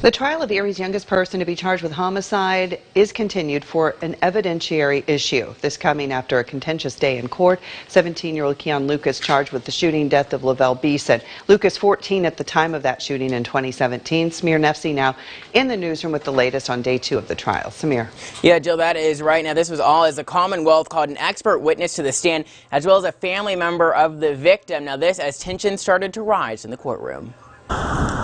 The trial of Erie's youngest person to be charged with homicide is continued for an evidentiary issue. This coming after a contentious day in court. 17-year-old Keon Lucas charged with the shooting death of Lavelle Beeson. Lucas, 14 at the time of that shooting in 2017. Samir Nefsi now in the newsroom with the latest on day 2 of the trial. Samir. Yeah, Jill, that is right. Now, this was all as the Commonwealth called an expert witness to the stand, as well as a family member of the victim. Now, this as tensions started to rise in the courtroom.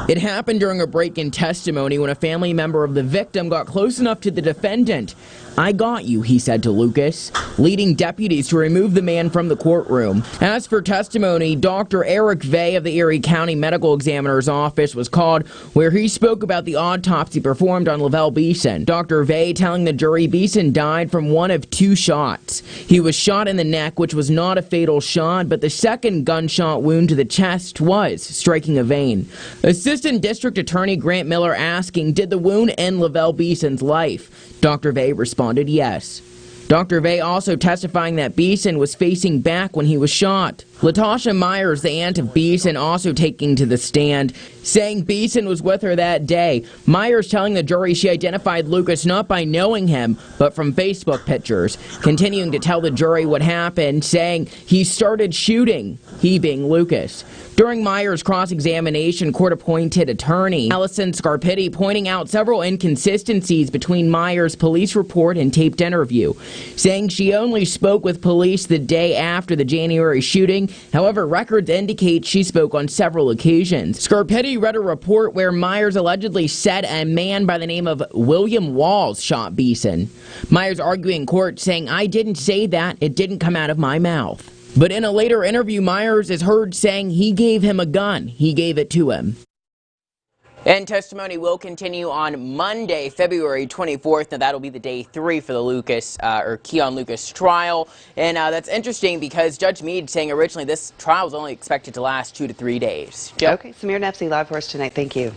It happened during a break in testimony when a family member of the victim got close enough to the defendant. "I got you," he said to Lucas, leading deputies to remove the man from the courtroom. As for testimony, Dr. Eric Vey of the Erie County Medical Examiner's Office was called, where he spoke about the autopsy performed on Lavelle Beeson. Dr. Vey telling the jury Beeson died from one of 2 shots. He was shot in the neck, which was not a fatal shot, but the second gunshot wound to the chest was, striking a vein. Assistant District Attorney Grant Miller asking, did the wound end Lavelle Beeson's life? Dr. Vey responded yes. Dr. Vey also testifying that Beeson was facing back when he was shot. Latasha Myers, the aunt of Beeson, also taking to the stand, saying Beeson was with her that day. Myers telling the jury she identified Lucas not by knowing him, but from Facebook pictures. Continuing to tell the jury what happened, saying he started shooting, he being Lucas. During Myers' cross-examination, court-appointed attorney Allison Scarpitti pointing out several inconsistencies between Myers' police report and taped interview, saying she only spoke with police the day after the January shooting. However, records indicate she spoke on several occasions. Scarpitti read a report where Myers allegedly said a man by the name of William Walls shot Beeson. Myers arguing in court saying, "I didn't say that, it didn't come out of my mouth." But in a later interview, Myers is heard saying he gave him a gun. He gave it to him. And testimony will continue on Monday, February 24th. Now, that'll be the day 3 for the Keon Lucas trial. And that's interesting because Judge Meade saying originally this trial was only expected to last 2 to 3 days. Jill? Okay, Samir Nefsi live for us tonight. Thank you.